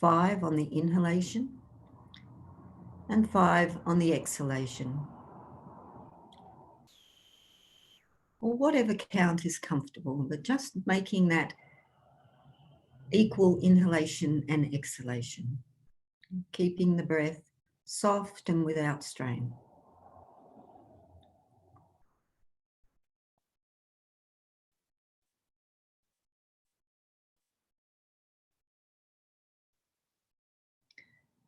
5 on the inhalation, and 5 on the exhalation. Or whatever count is comfortable, but just making that equal inhalation and exhalation, keeping the breath soft and without strain.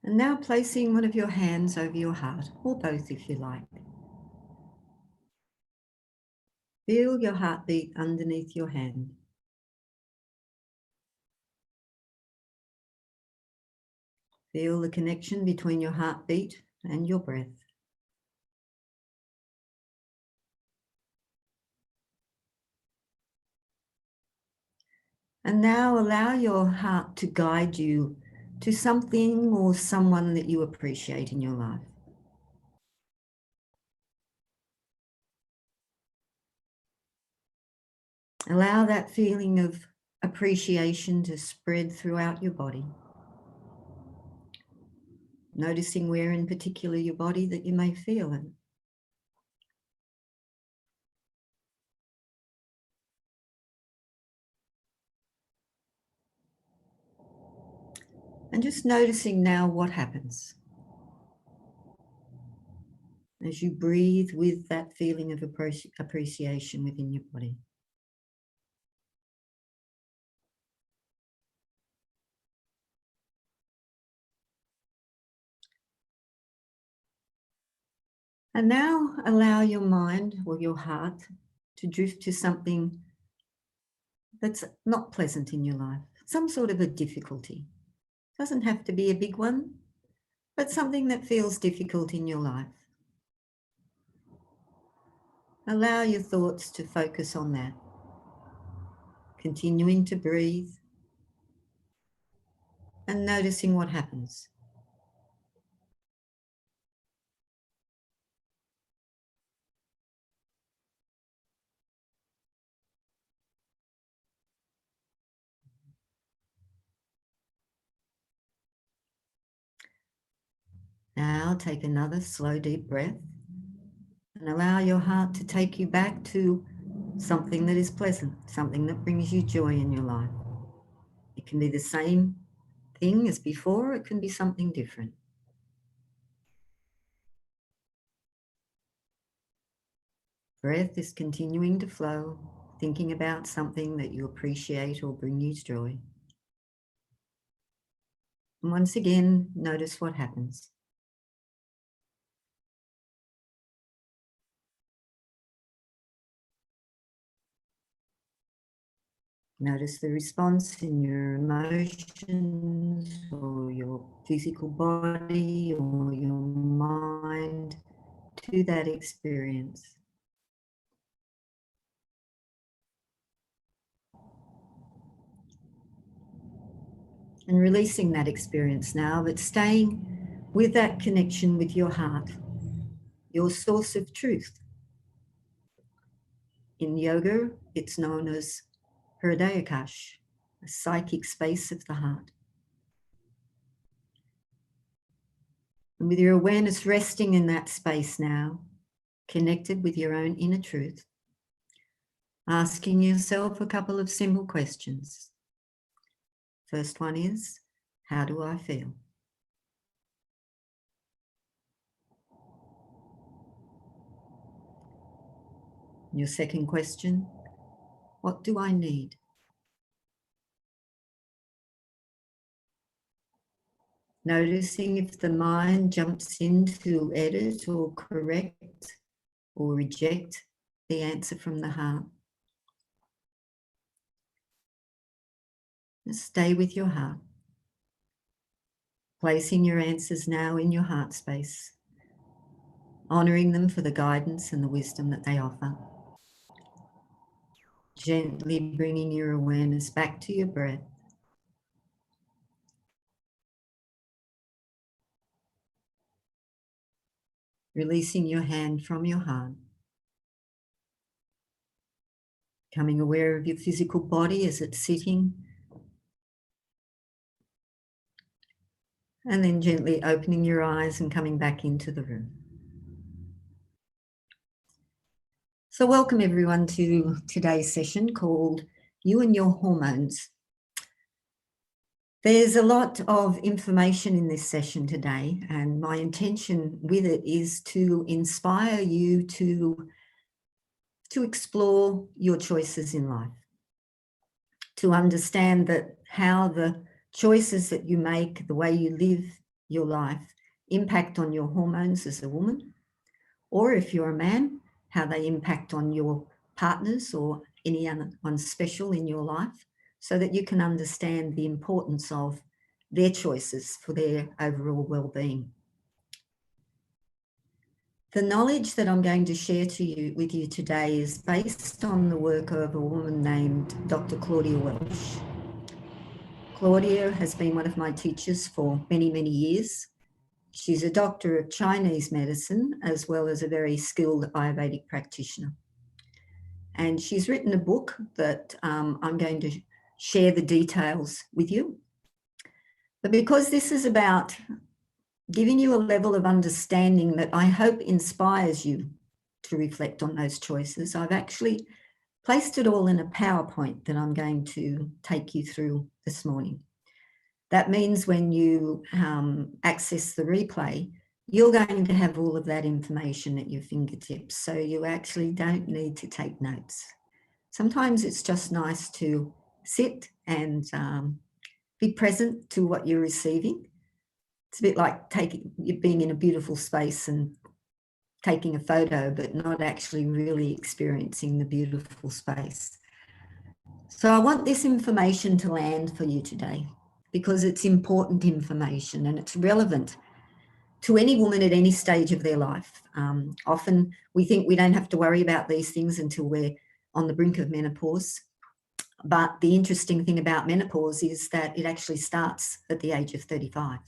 And now placing one of your hands over your heart, or both if you like. Feel your heartbeat underneath your hand. Feel the connection between your heartbeat and your breath. And now allow your heart to guide you to something or someone that you appreciate in your life. Allow that feeling of appreciation to spread throughout your body. Noticing where in particular your body that you may feel it. And just noticing now what happens as you breathe with that feeling of appreciation within your body. And now allow your mind or your heart to drift to something that's not pleasant in your life, some sort of a difficulty. Doesn't have to be a big one, but something that feels difficult in your life. Allow your thoughts to focus on that, continuing to breathe and noticing what happens. Now take another slow, deep breath and allow your heart to take you back to something that is pleasant, something that brings you joy in your life. It can be the same thing as before, it can be something different. Breath is continuing to flow, thinking about something that you appreciate or bring you joy. And once again, notice what happens. Notice the response in your emotions or your physical body or your mind to that experience. And releasing that experience now, but staying with that connection with your heart, your source of truth. In yoga, it's known as Hridayakash, a psychic space of the heart. And with your awareness resting in that space now, connected with your own inner truth, asking yourself a couple of simple questions. First one is, how do I feel? Your second question, what do I need? Noticing if the mind jumps in to edit or correct or reject the answer from the heart. Just stay with your heart, placing your answers now in your heart space, honoring them for the guidance and the wisdom that they offer. Gently bringing your awareness back to your breath. Releasing your hand from your heart. Becoming aware of your physical body as it's sitting. And then gently opening your eyes and coming back into the room. So welcome everyone to today's session called You and Your Hormones. There's a lot of information in this session today, and my intention with it is to inspire you to explore your choices in life, to understand that how the choices that you make, the way you live your life, impact on your hormones as a woman, or if you're a man, how they impact on your partners or anyone special in your life, so that you can understand the importance of their choices for their overall well-being. The knowledge that I'm going to share with you today is based on the work of a woman named Dr. Claudia Welsh. Claudia has been one of my teachers for many, many years. She's a doctor of Chinese medicine as well as a very skilled Ayurvedic practitioner. And she's written a book that I'm going to share the details with you. But because this is about giving you a level of understanding that I hope inspires you to reflect on those choices, I've actually placed it all in a PowerPoint that I'm going to take you through this morning. That means when you access the replay, you're going to have all of that information at your fingertips, so you actually don't need to take notes. Sometimes it's just nice to sit and be present to what you're receiving. It's a bit like being in a beautiful space and taking a photo, but not actually really experiencing the beautiful space. So I want this information to land for you today because it's important information and it's relevant to any woman at any stage of their life. Often we think we don't have to worry about these things until we're on the brink of menopause. But the interesting thing about menopause is that it actually starts at the age of 35.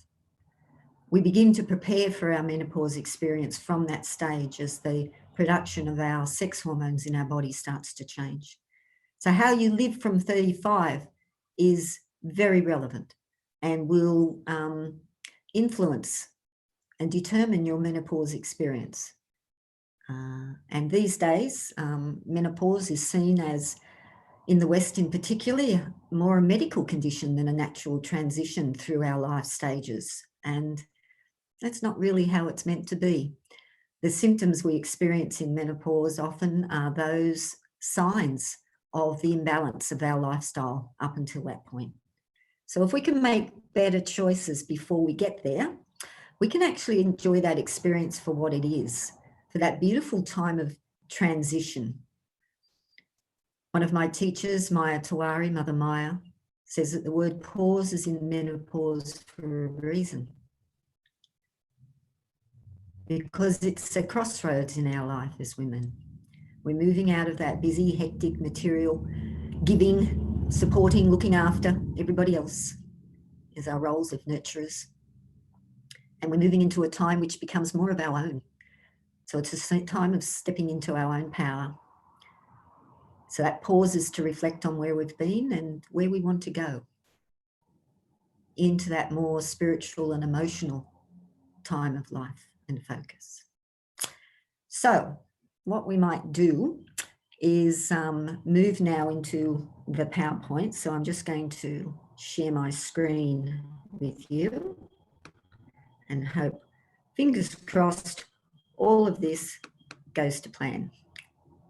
We begin to prepare for our menopause experience from that stage as the production of our sex hormones in our body starts to change. So how you live from 35 is very relevant and will influence and determine your menopause experience. And these days, menopause is seen as, in the West in particular, more a medical condition than a natural transition through our life stages. And that's not really how it's meant to be. The symptoms we experience in menopause often are those signs of the imbalance of our lifestyle up until that point. So if we can make better choices before we get there, we can actually enjoy that experience for what it is, for that beautiful time of transition. One of my teachers, Maya Tawari, Mother Maya, says that the word pause is in menopause for a reason. Because it's a crossroads in our life as women. We're moving out of that busy, hectic, material, giving, supporting, looking after everybody else as our roles of nurturers. And we're moving into a time which becomes more of our own. So it's a time of stepping into our own power. So that pause is to reflect on where we've been and where we want to go into that more spiritual and emotional time of life and focus. So what we might do is move now into the PowerPoint. So I'm just going to share my screen with you and hope, fingers crossed, all of this goes to plan.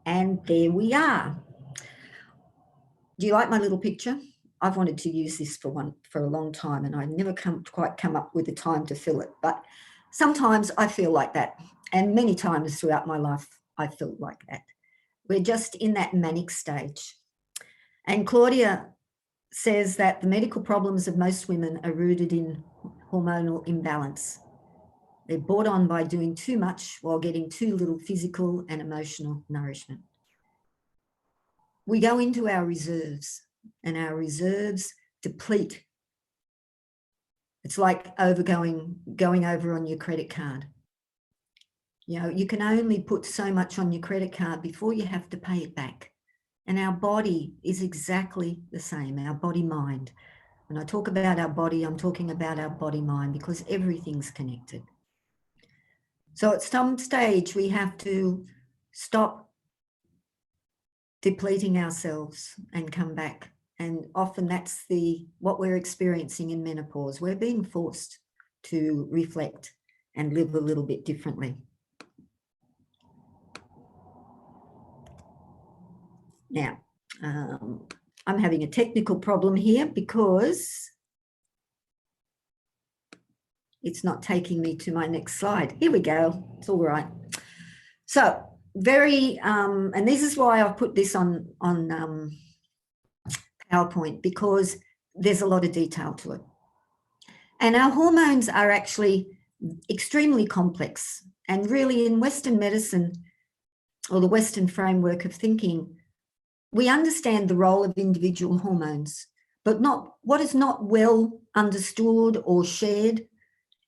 And there we are. Do you like my little picture? I've wanted to use this for a long time and I've never quite come up with the time to fill it. But sometimes I feel like that. And many times throughout my life, I felt like that. We're just in that manic stage. And Claudia says that the medical problems of most women are rooted in hormonal imbalance. They're brought on by doing too much while getting too little physical and emotional nourishment. We go into our reserves and our reserves deplete. It's like going over on your credit card. You know, you can only put so much on your credit card before you have to pay it back. And our body is exactly the same, our body mind. When I talk about our body, I'm talking about our body-mind, because everything's connected. So at some stage, we have to stop depleting ourselves and come back. And often that's what we're experiencing in menopause. We're being forced to reflect and live a little bit differently. Now, I'm having a technical problem here because it's not taking me to my next slide. Here we go. It's all right. So and this is why I've put this on PowerPoint, because there's a lot of detail to it. And our hormones are actually extremely complex. And really in Western medicine, or the Western framework of thinking, we understand the role of individual hormones, but what is not well understood or shared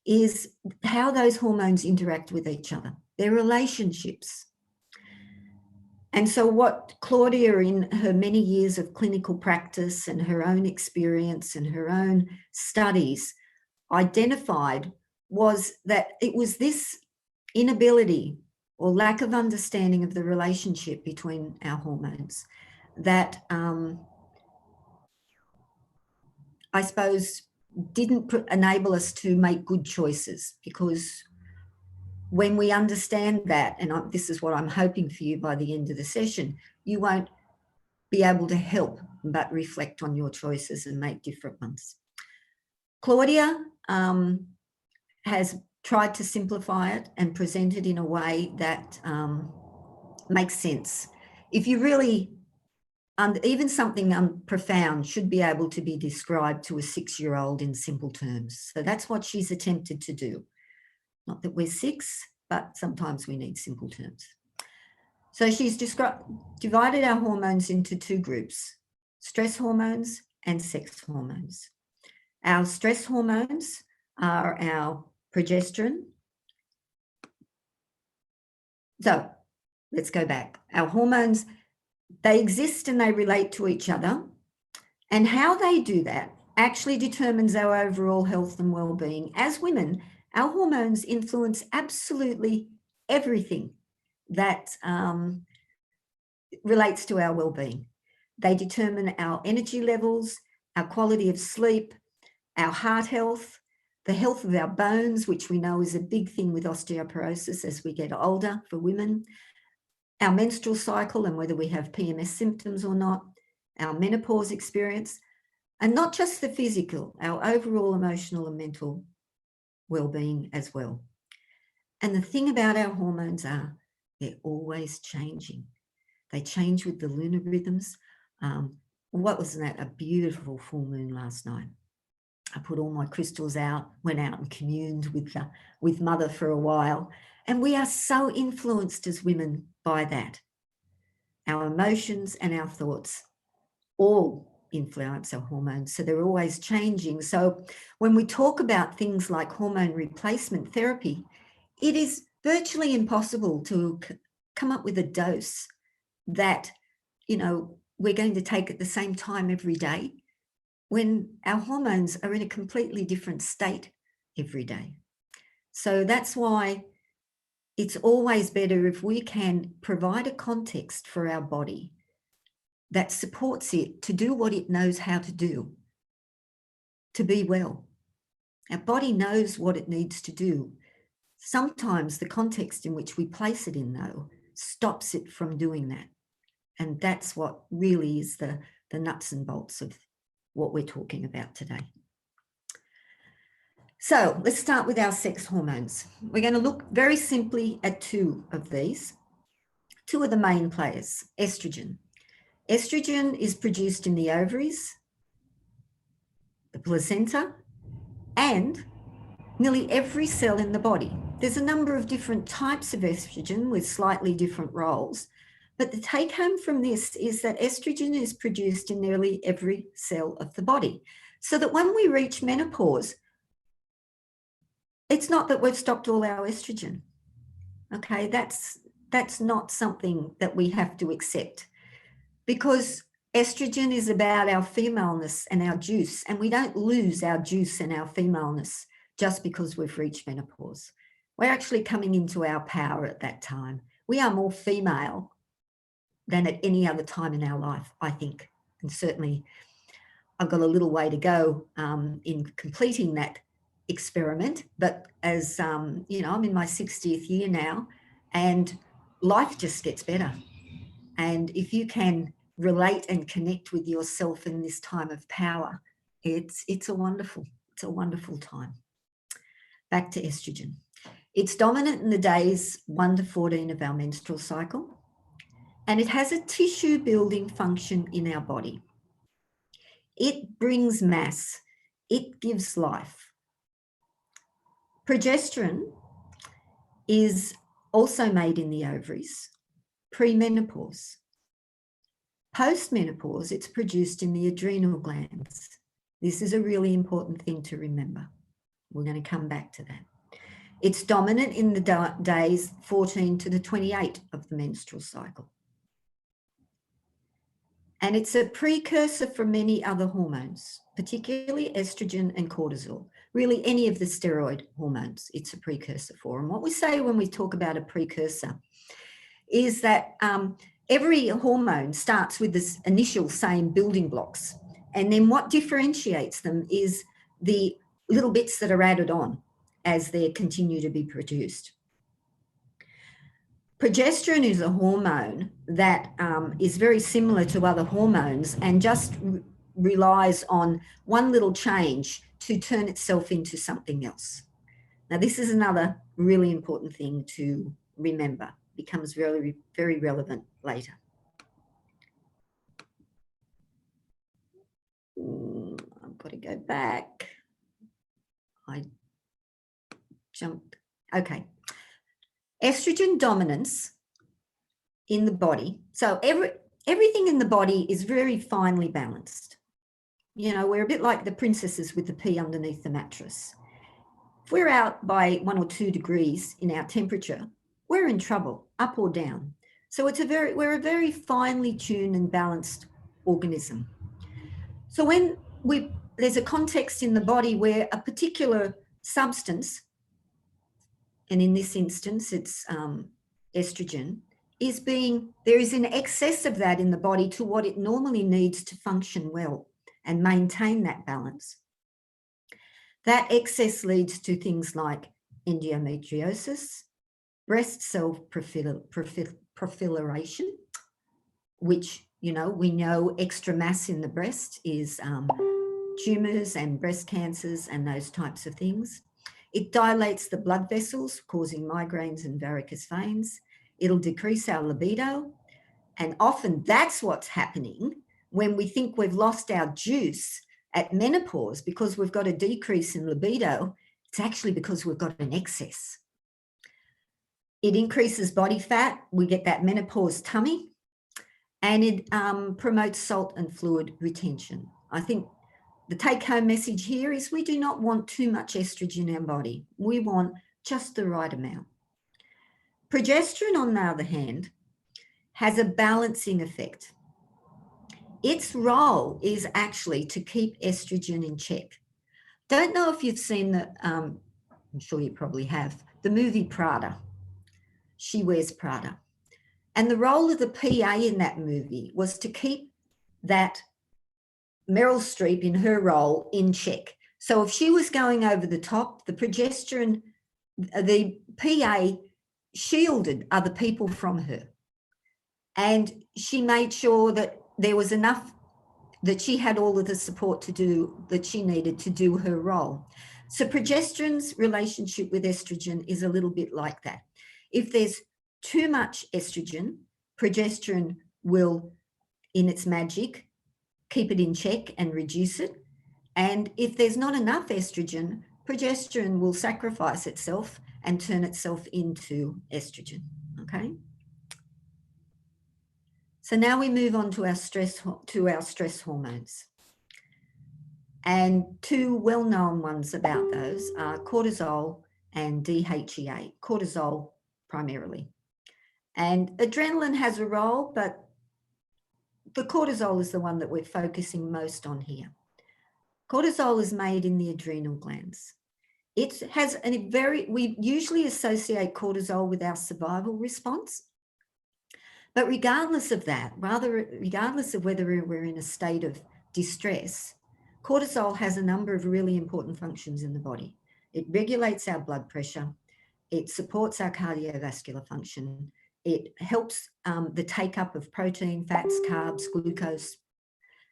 is how those hormones interact with each other, their relationships. And so what Claudia, in her many years of clinical practice and her own experience and her own studies, identified was that it was this inability or lack of understanding of the relationship between our hormones that I suppose didn't enable us to make good choices. Because when we understand that, and this is what I'm hoping for you by the end of the session, you won't be able to help but reflect on your choices and make different ones. Claudia has tried to simplify it and present it in a way that makes sense. If you really, even something profound should be able to be described to a 6-year-old in simple terms. So that's what she's attempted to do. Not that we're 6, but sometimes we need simple terms. So she's divided our hormones into 2 groups: stress hormones and sex hormones. Our stress hormones are our progesterone. So let's go back. Our hormones, they exist and they relate to each other. And how they do that actually determines our overall health and well-being. As women, our hormones influence absolutely everything that relates to our well-being. They determine our energy levels, our quality of sleep, our heart health, the health of our bones, which we know is a big thing with osteoporosis as we get older for women, our menstrual cycle and whether we have PMS symptoms or not, our menopause experience, and not just the physical, our overall emotional and mental well-being as well. And the thing about our hormones are they're always changing. They change with the lunar rhythms. What was that? A beautiful full moon last night. I put all my crystals out, went out and communed with Mother for a while. And we are so influenced as women by that. Our emotions and our thoughts all influence our hormones. So they're always changing. So when we talk about things like hormone replacement therapy, it is virtually impossible to come up with a dose that, we're going to take at the same time every day, when our hormones are in a completely different state every day. So that's why it's always better if we can provide a context for our body that supports it to do what it knows how to do, to be well. Our body knows what it needs to do. Sometimes the context in which we place it in, though, stops it from doing that. And that's what really is the nuts and bolts of what we're talking about today. So let's start with our sex hormones. We're going to look very simply at 2 of these. 2 of the main players. Estrogen. Estrogen is produced in the ovaries, the placenta, and nearly every cell in the body. There's a number of different types of estrogen with slightly different roles, but the take home from this is that estrogen is produced in nearly every cell of the body. So that when we reach menopause, it's not that we've stopped all our estrogen. Okay, that's not something that we have to accept, because Estrogen is about our femaleness and our juice, and we don't lose our juice and our femaleness just because we've reached menopause. We're actually coming into our power at that time. We are more female than at any other time in our life, I think. And certainly I've got a little way to go in completing that experiment. But as, you know, I'm in my 60th year now, and life just gets better. And if you can relate and connect with yourself in this time of power, it's a wonderful time. Back to estrogen. It's dominant in the days 1 to 14 of our menstrual cycle, and it has a tissue building function in our body. It brings mass. It gives life. Progesterone is also made in the ovaries pre-menopause. Post-menopause, it's produced in the adrenal glands. This is a really important thing to remember. We're going to come back to that. It's dominant in the days 14 to the 28 of the menstrual cycle. And it's a precursor for many other hormones, particularly estrogen and cortisol. Really, any of the steroid hormones, it's a precursor for. And what we say when we talk about a precursor is that every hormone starts with this initial same building blocks. And then what differentiates them is the little bits that are added on as they continue to be produced. Progesterone is a hormone that is very similar to other hormones and just relies on one little change to turn itself into something else. Now, this is another really important thing to remember. It becomes very, very relevant later. I've got to go back. I jumped. Okay. Estrogen dominance in the body. So everything in the body is very finely balanced. You know, we're a bit like the princesses with the pea underneath the mattress. If we're out by 1 or 2 degrees in our temperature, we're in trouble, up or down. So we're a very finely tuned and balanced organism. So when there's a context in the body where a particular substance, and in this instance, it's estrogen, there is an excess of that in the body to what it normally needs to function well and maintain that balance. That excess leads to things like endometriosis, breast cell proliferation, which, you know, we know extra mass in the breast is tumours and breast cancers and those types of things. It dilates the blood vessels, causing migraines and varicose veins. It'll decrease our libido. And often that's what's happening when we think we've lost our juice at menopause because we've got a decrease in libido. It's actually because we've got an excess. It increases body fat. We get that menopause tummy. And it promotes salt and fluid retention. I think the take-home message here is we do not want too much estrogen in our body. We want just the right amount. Progesterone, on the other hand, has a balancing effect. Its role is actually to keep estrogen in check. Don't know if you've seen I'm sure you probably have, the movie Prada. She Wears Prada. And the role of the PA in that movie was to keep that Meryl Streep in her role in check. So if she was going over the top, the progesterone, the PA shielded other people from her. And she made sure that there was enough, that she had all of the support to do that she needed to do her role. So progesterone's relationship with estrogen is a little bit like that. If there's too much estrogen, progesterone will, in its magic, keep it in check and reduce it. And if there's not enough estrogen, progesterone will sacrifice itself and turn itself into estrogen, okay? So now we move on to our stress hormones. And two well-known ones about those are cortisol and DHEA, cortisol primarily. And adrenaline has a role, but the cortisol is the one that we're focusing most on here. Cortisol is made in the adrenal glands. It has we usually associate cortisol with our survival response. But regardless of that, regardless of whether we're in a state of distress, cortisol has a number of really important functions in the body. It regulates our blood pressure. It supports our cardiovascular function. It helps the take-up of protein, fats, carbs, glucose,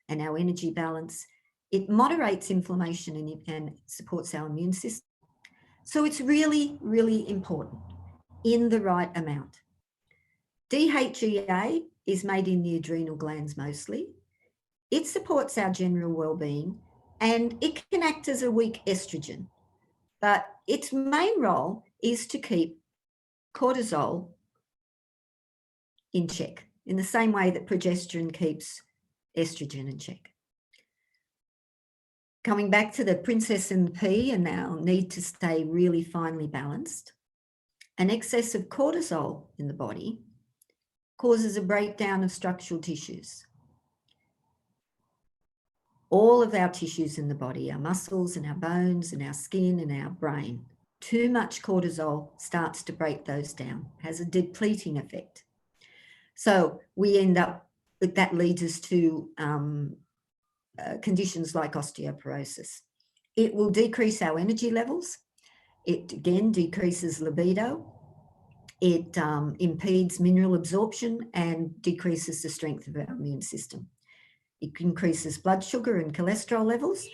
and our energy balance. It moderates inflammation and supports our immune system. So it's really, really important in the right amount. DHEA is made in the adrenal glands mostly. It supports our general well-being, and it can act as a weak estrogen. But its main role is to keep cortisol in check, in the same way that progesterone keeps estrogen in check. Coming back to the princess and the pea and our need to stay really finely balanced, an excess of cortisol in the body causes a breakdown of structural tissues. All of our tissues in the body, our muscles and our bones and our skin and our brain, too much cortisol starts to break those down, has a depleting effect. So we end up, that leads us to conditions like osteoporosis. It will decrease our energy levels. It again decreases libido. It impedes mineral absorption and decreases the strength of our immune system. It increases blood sugar and cholesterol levels,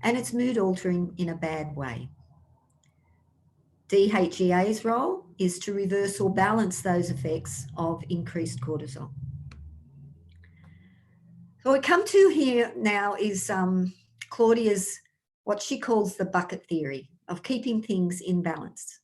and it's mood altering in a bad way. DHEA's role is to reverse or balance those effects of increased cortisol. So what we come to here now is Claudia's, what she calls the bucket theory of keeping things in balance.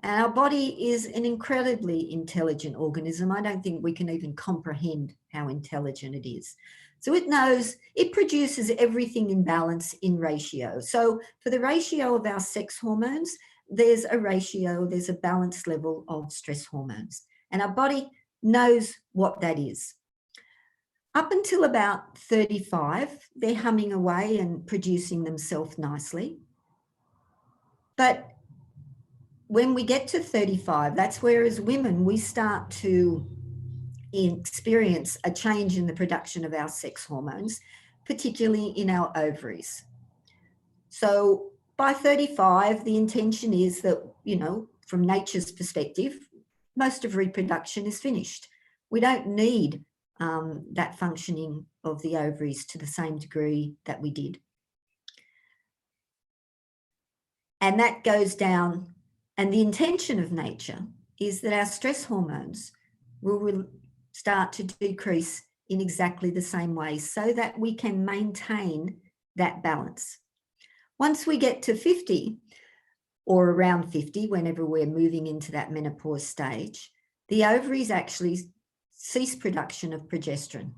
And our body is an incredibly intelligent organism. I don't think we can even comprehend how intelligent it is. So it knows, it produces everything in balance in ratio. So for the ratio of our sex hormones, there's a ratio, there's a balanced level of stress hormones. And our body knows what that is. Up until about 35, they're humming away and producing themselves nicely. But when we get to 35, that's where as women, we start to experience a change in the production of our sex hormones, particularly in our ovaries. So by 35, the intention is that, you know, from nature's perspective, most of reproduction is finished. We don't need that functioning of the ovaries to the same degree that we did. And that goes down, and the intention of nature is that our stress hormones will start to decrease in exactly the same way so that we can maintain that balance. Once we get to 50 or around 50, whenever we're moving into that menopause stage, the ovaries actually cease production of progesterone.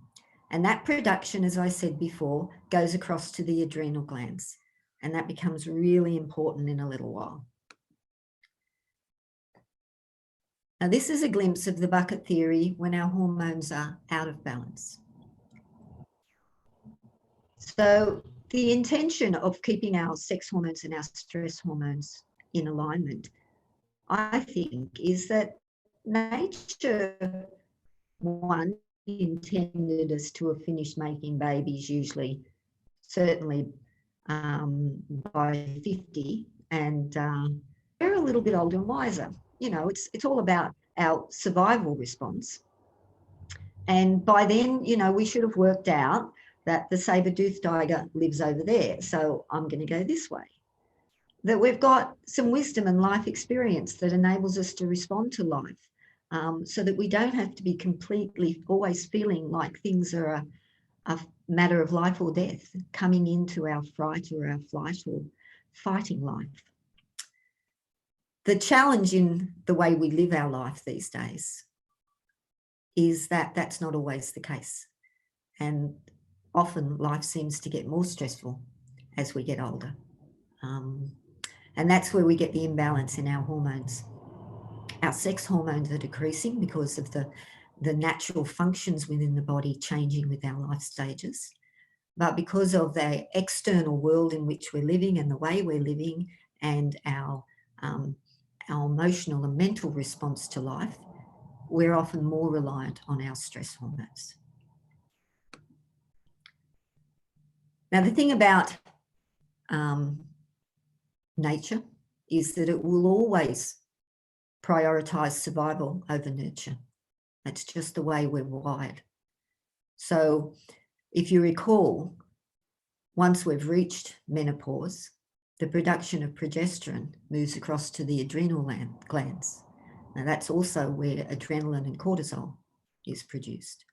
And that production, as I said before, goes across to the adrenal glands. And that becomes really important in a little while. Now, this is a glimpse of the bucket theory when our hormones are out of balance. So the intention of keeping our sex hormones and our stress hormones in alignment, I think, is that nature, one, intended us to have finished making babies, usually, certainly by 50, and we're a little bit older and wiser. You know, it's all about our survival response. And by then, you know, we should have worked out that the saber-toothed tiger lives over there, so I'm going to go this way. That we've got some wisdom and life experience that enables us to respond to life, so that we don't have to be completely always feeling like things are a matter of life or death, coming into our fright or our flight or fighting life. The challenge in the way we live our life these days is that that's not always the case. And often life seems to get more stressful as we get older. And that's where we get the imbalance in our hormones. Our sex hormones are decreasing because of the the natural functions within the body changing with our life stages. But because of the external world in which we're living and the way we're living and our emotional and mental response to life, we're often more reliant on our stress hormones. Now, the thing about nature is that it will always prioritise survival over nurture. That's just the way we're wired. So if you recall, once we've reached menopause, the production of progesterone moves across to the adrenal glands. Now that's also where adrenaline and cortisol is produced.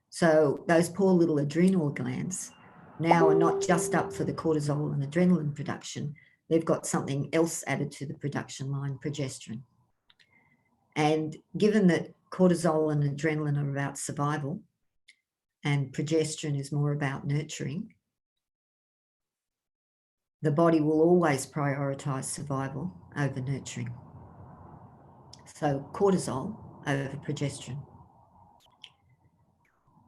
So those poor little adrenal glands now are not just up for the cortisol and adrenaline production, they've got something else added to the production line, progesterone. And given that cortisol and adrenaline are about survival and progesterone is more about nurturing, the body will always prioritise survival over nurturing. So cortisol over progesterone.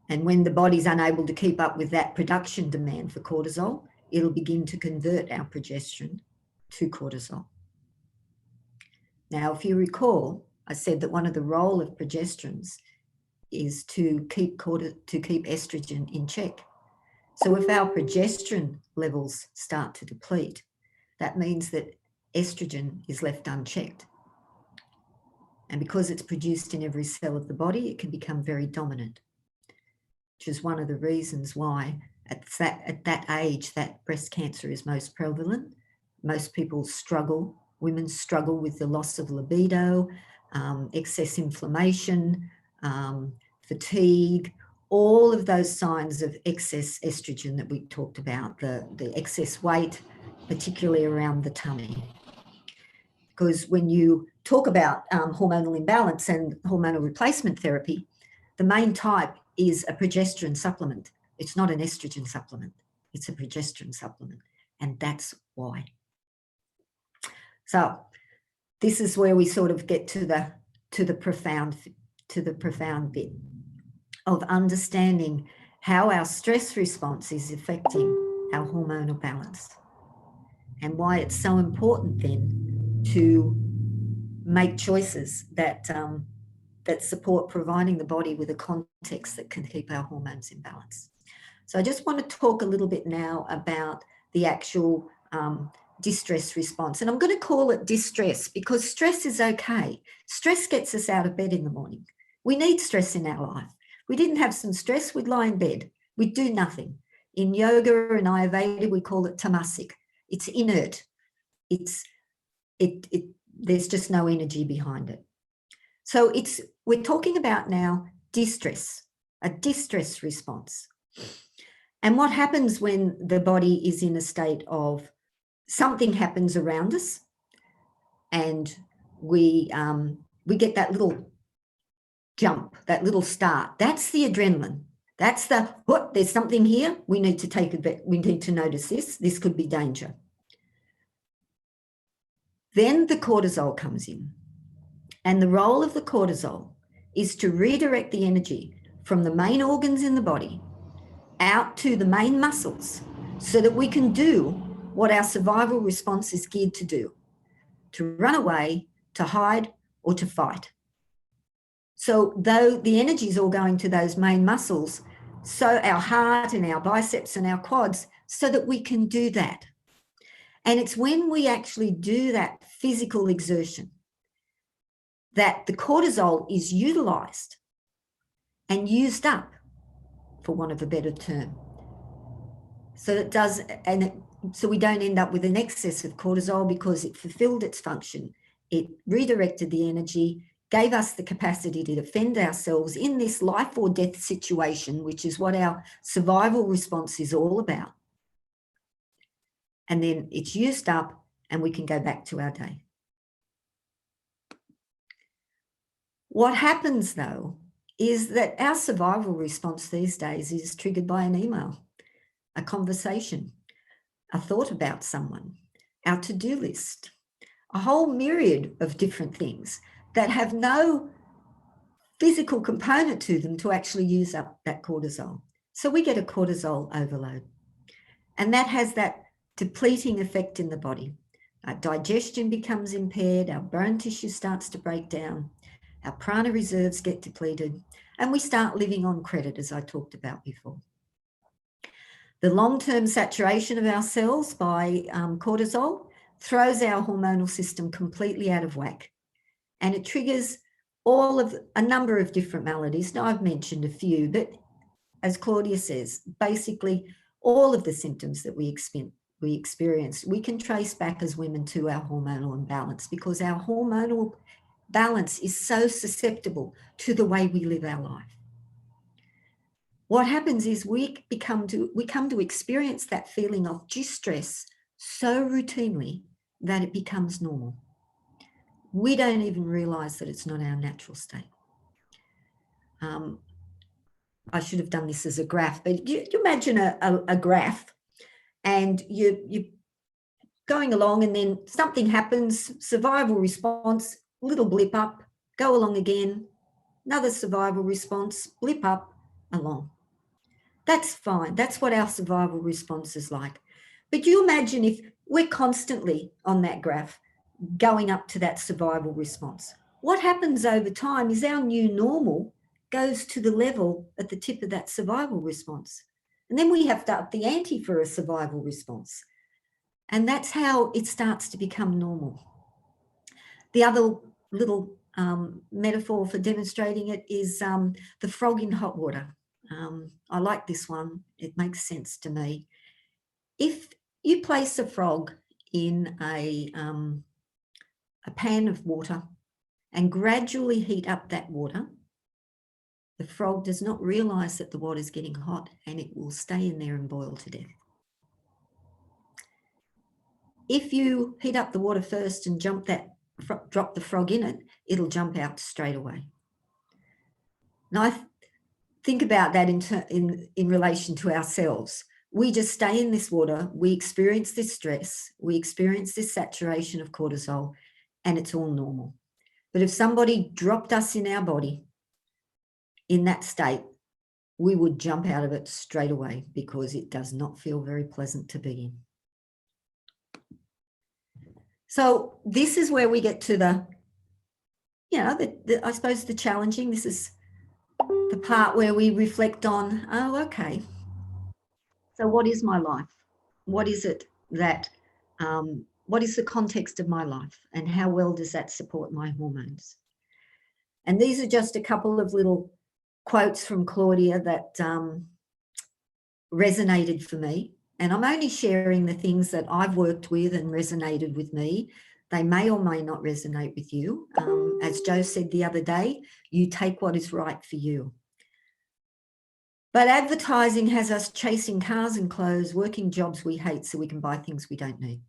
And when the body's unable to keep up with that production demand for cortisol, it'll begin to convert our progesterone to cortisol. Now, if you recall, I said that one of the role of progesterones is to keep estrogen in check. So if our progesterone levels start to deplete, that means that estrogen is left unchecked. And because it's produced in every cell of the body, it can become very dominant, which is one of the reasons why at that age that breast cancer is most prevalent. Most people struggle, women struggle with the loss of libido, excess inflammation, fatigue, all of those signs of excess estrogen that we talked about, the excess weight, particularly around the tummy. Because when you talk about hormonal imbalance and hormonal replacement therapy, the main type is a progesterone supplement. It's not an estrogen supplement, it's a progesterone supplement. And that's why. So this is where we sort of get to the profound bit of understanding how our stress response is affecting our hormonal balance and why it's so important then to make choices that support providing the body with a context that can keep our hormones in balance. So I just want to talk a little bit now about the actual distress response. And I'm going to call it distress because stress is okay. Stress gets us out of bed in the morning. We need stress in our life. If we didn't have some stress, we'd lie in bed. We'd do nothing. In yoga and Ayurveda, we call it tamasic. It's inert. There's just no energy behind it. So we're talking about now distress, a distress response. And what happens when the body is in a state of something happens around us and we get that little jump, that little start. That's the adrenaline. That's there's something here. We need to take a bit. We need to notice this. This could be danger. Then the cortisol comes in. And the role of the cortisol is to redirect the energy from the main organs in the body out to the main muscles so that we can do what our survival response is geared to do, to run away, to hide, or to fight. So though the energy is all going to those main muscles, so our heart and our biceps and our quads, so that we can do that. And it's when we actually do that physical exertion that the cortisol is utilised and used up, for want of a better term. So it does, so we don't end up with an excess of cortisol because it fulfilled its function. It redirected the energy, gave us the capacity to defend ourselves in this life or death situation, which is what our survival response is all about. And then it's used up and we can go back to our day. What happens though is that our survival response these days is triggered by an email, a conversation, a thought about someone, our to-do list, a whole myriad of different things that have no physical component to them to actually use up that cortisol. So we get a cortisol overload. And that has that depleting effect in the body. Our digestion becomes impaired, our bone tissue starts to break down, our prana reserves get depleted, and we start living on credit, as I talked about before. The long-term saturation of our cells by cortisol throws our hormonal system completely out of whack, and it triggers a number of different maladies. Now, I've mentioned a few, but as Claudia says, basically all of the symptoms that we experience, we can trace back as women to our hormonal imbalance, because our hormonal balance is so susceptible to the way we live our life. What happens is we come to experience that feeling of distress so routinely that it becomes normal. We don't even realize that it's not our natural state. I should have done this as a graph, but you imagine a graph, and you're going along, and then something happens, survival response, little blip up, go along again, another survival response, blip up, along. That's fine. That's what our survival response is like. But you imagine if we're constantly on that graph going up to that survival response. What happens over time is our new normal goes to the level at the tip of that survival response. And then we have to up the ante for a survival response. And that's how it starts to become normal. The other little metaphor for demonstrating it is the frog in hot water. I like this one. It makes sense to me. If you place a frog in a pan of water and gradually heat up that water, the frog does not realise that the water is getting hot, and it will stay in there and boil to death. If you heat up the water first and drop the frog in it, it'll jump out straight away. Now, I think about that in relation to ourselves. We just stay in this water, we experience this stress, we experience this saturation of cortisol, and it's all normal. But if somebody dropped us in our body in that state, we would jump out of it straight away, because it does not feel very pleasant to be in. So this is where we get to I suppose the challenging. This is the part where we reflect on, oh, okay, so what is my life? What is it that, what is the context of my life, and how well does that support my hormones? And these are just a couple of little quotes from Claudia that resonated for me. And I'm only sharing the things that I've worked with and resonated with me. They may or may not resonate with you. As Joe said the other day, you take what is right for you. But advertising has us chasing cars and clothes, working jobs we hate so we can buy things we don't need.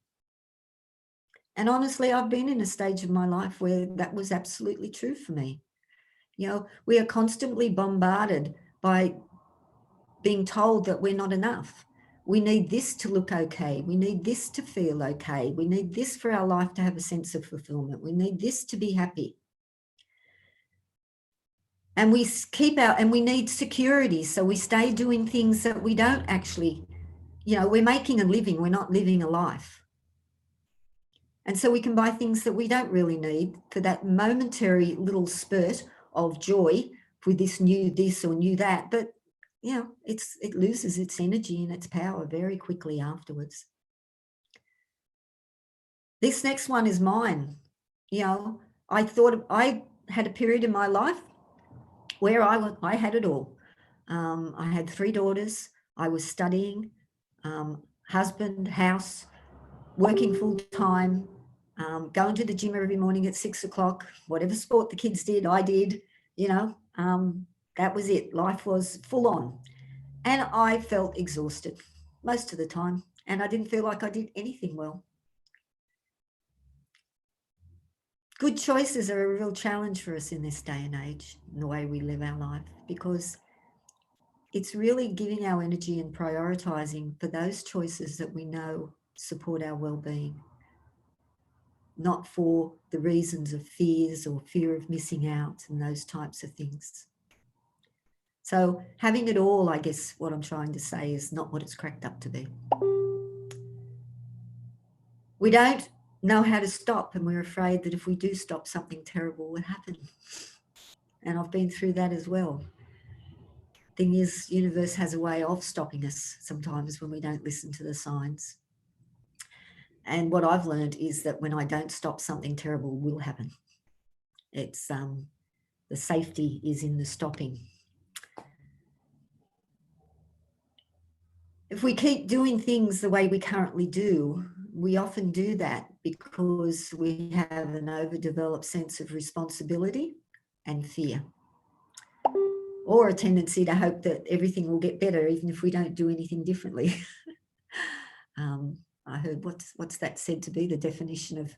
And honestly, I've been in a stage of my life where that was absolutely true for me. We are constantly bombarded by being told that we're not enough. We need this to look okay. We need this to feel okay. We need this for our life to have a sense of fulfillment. We need this to be happy. And we need security. So we stay doing things that we don't actually, we're making a living. We're not living a life. And so we can buy things that we don't really need for that momentary little spurt of joy with this new this or new that. But, it loses its energy and its power very quickly afterwards. This next one is mine. I thought I had a period in my life where I had it all. I had 3 daughters. I was studying, husband, house, working full time, going to the gym every morning at 6 o'clock. Whatever sport the kids did, I did. That was it. Life was full on. And I felt exhausted most of the time. And I didn't feel like I did anything well. Good choices are a real challenge for us in this day and age, in the way we live our life, because it's really giving our energy and prioritizing for those choices that we know support our well-being. not for the reasons of fears or fear of missing out and those types of things. So having it all, I guess what I'm trying to say, is not what it's cracked up to be. We don't know how to stop, and we're afraid that if we do stop, something terrible will happen. And I've been through that as well. Thing is, universe has a way of stopping us sometimes when we don't listen to the signs. And what I've learned is that when I don't stop, something terrible will happen. It's the safety is in the stopping. If we keep doing things the way we currently do, we often do that because we have an overdeveloped sense of responsibility and fear, or a tendency to hope that everything will get better even if we don't do anything differently. I heard what's that said to be the definition of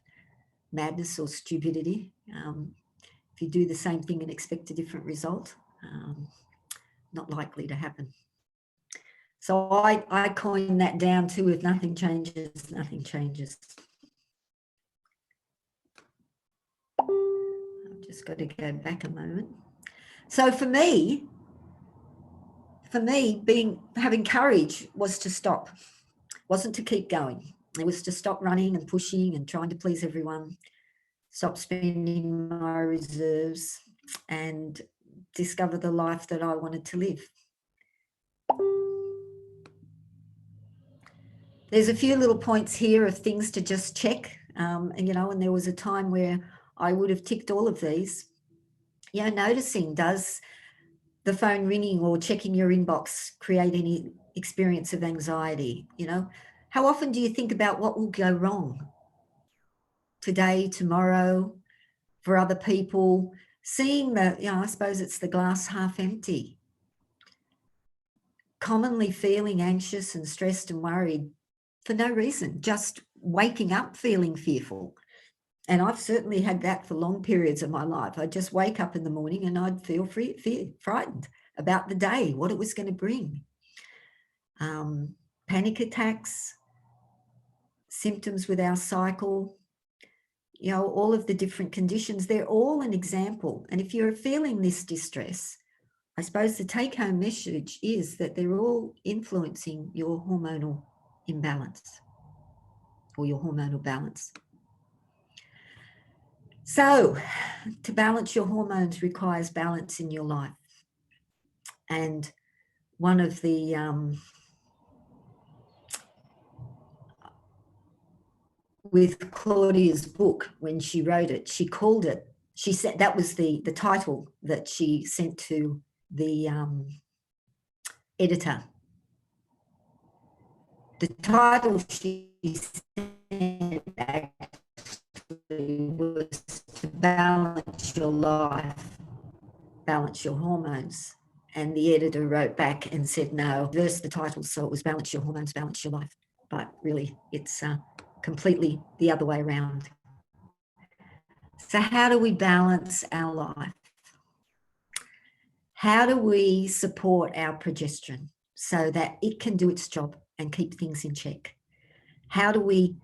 madness or stupidity? If you do the same thing and expect a different result, not likely to happen. So I coined that down too: if nothing changes, nothing changes. I've just got to go back a moment. So for me, having courage was to stop, wasn't to keep going. It was to stop running and pushing and trying to please everyone, stop spending my reserves, and discover the life that I wanted to live. There's a few little points here of things to just check. And there was a time where I would have ticked all of these. Noticing, does the phone ringing or checking your inbox create any experience of anxiety? How often do you think about what will go wrong today, tomorrow, for other people? Seeing that, I suppose it's the glass half empty. Commonly feeling anxious and stressed and worried for no reason, just waking up feeling fearful. And I've certainly had that for long periods of my life. I'd just wake up in the morning and I'd feel frightened about the day, what it was going to bring. Panic attacks, symptoms with our cycle, all of the different conditions, they're all an example. And if you're feeling this distress, I suppose the take-home message is that they're all influencing your hormonal imbalance or your hormonal balance. So to balance your hormones requires balance in your life. And one of the with Claudia's book, when she wrote it, she said that was the title that she sent to the editor. The title she sent actually was to balance your life, balance your hormones. And the editor wrote back and said, no, reverse the title, so it was balance your hormones, balance your life. But really, it's completely the other way around. So how do we balance our life? How do we support our progesterone so that it can do its job and keep things in check? How do we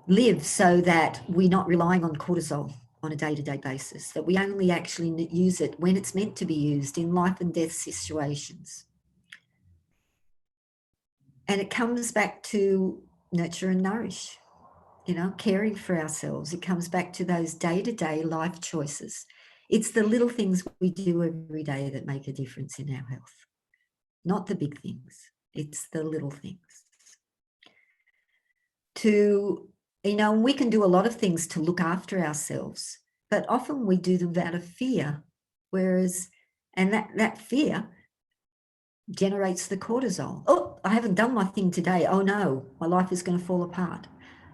live so that we're not relying on cortisol on a day-to-day basis, that we only actually use it when it's meant to be used in life and death situations? And it comes back to nurture and nourish, caring for ourselves. It comes back to those day-to-day life choices. It's the little things we do every day that make a difference in our health, not the big things. It's the little things. We can do a lot of things to look after ourselves, but often we do them out of fear, and that fear generates the cortisol. Oh, I haven't done my thing today. Oh no, my life is going to fall apart.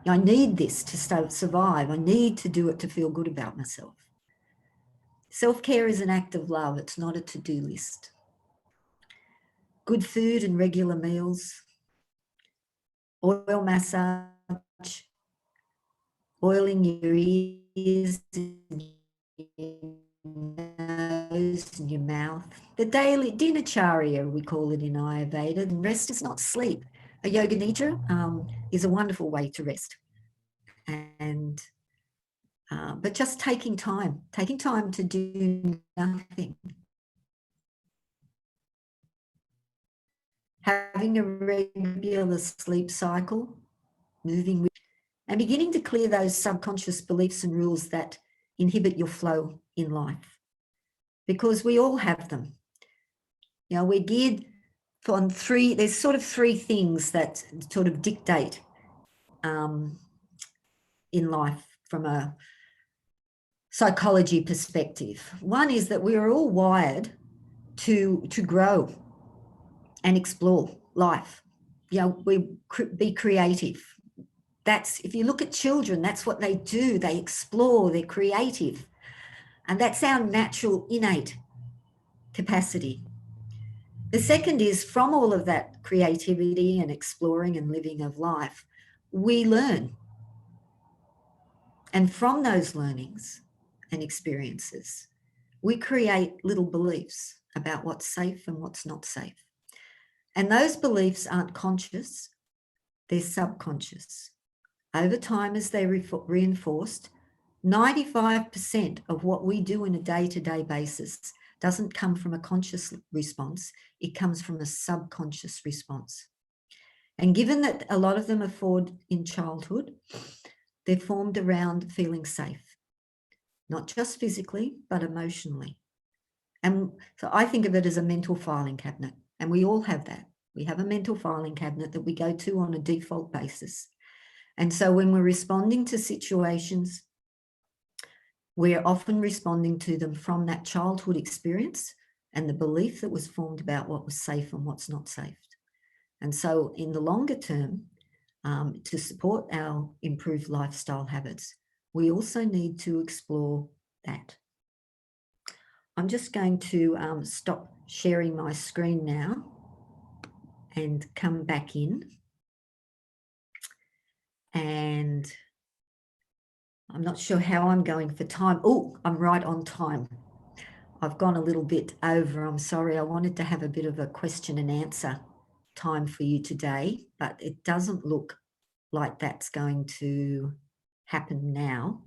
I need this to survive. I need to do it to feel good about myself. Self-care is an act of love. It's not a to-do list. Good food and regular meals, oil massage, oiling your ears and your nose and your mouth. The daily dinacharya, we call it in Ayurveda. And rest is not sleep. A yoga nidra is a wonderful way to rest. and but just taking time to do nothing, having a regular sleep cycle, moving with, and beginning to clear those subconscious beliefs and rules that inhibit your flow in life, because we all have them. You know, we're geared on there's sort of three things that sort of dictate in life from a psychology perspective. One is that we are all wired to grow and explore life. You know, be creative. That's, if you look at children, that's what they do. They explore, they're creative. And that's our natural innate capacity. The second is, from all of that creativity and exploring and living of life, we learn. And from those learnings and experiences, we create little beliefs about what's safe and what's not safe. And those beliefs aren't conscious, they're subconscious. Over time, as they're reinforced, 95% of what we do on a day-to-day basis doesn't come from a conscious response, it comes from a subconscious response. And given that a lot of them are formed in childhood, they're formed around feeling safe, not just physically, but emotionally. And so I think of it as a mental filing cabinet, and we all have that. We have a mental filing cabinet that we go to on a default basis. And so when we're responding to situations, we're often responding to them from that childhood experience and the belief that was formed about what was safe and what's not safe. And so in the longer term, to support our improved lifestyle habits, we also need to explore that. I'm just going to stop sharing my screen now and come back in. And I'm not sure how I'm going for time. Oh, I'm right on time. I've gone a little bit over. I'm sorry. I wanted to have a bit of a question and answer time for you today, but it doesn't look like that's going to happen now.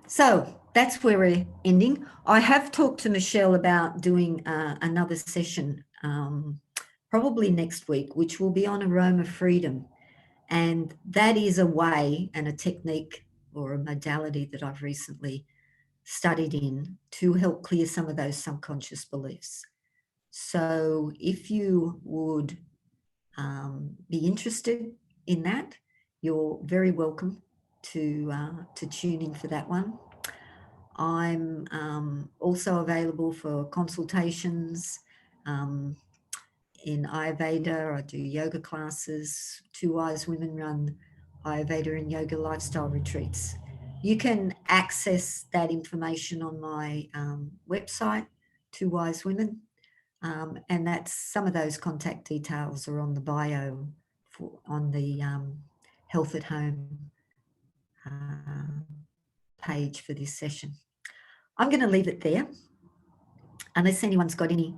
So that's where we're ending. I have talked to Michelle about doing another session probably next week, which will be on aroma freedom. And that is a way and a technique or a modality that I've recently studied in to help clear some of those subconscious beliefs. So if you would be interested in that, you're very welcome to tune in for that one. I'm also available for consultations in Ayurveda. I do yoga classes. Two Wise Women run Ayurveda and yoga lifestyle retreats. You can access that information on my website, Two Wise Women, and that's some of those contact details are on the bio on the Health at Home page for this session. I'm going to leave it there, unless anyone's got any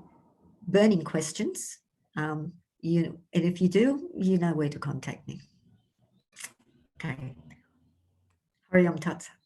burning questions. And if you do, you know where to contact me. Okay. Hari Om Tat Sat.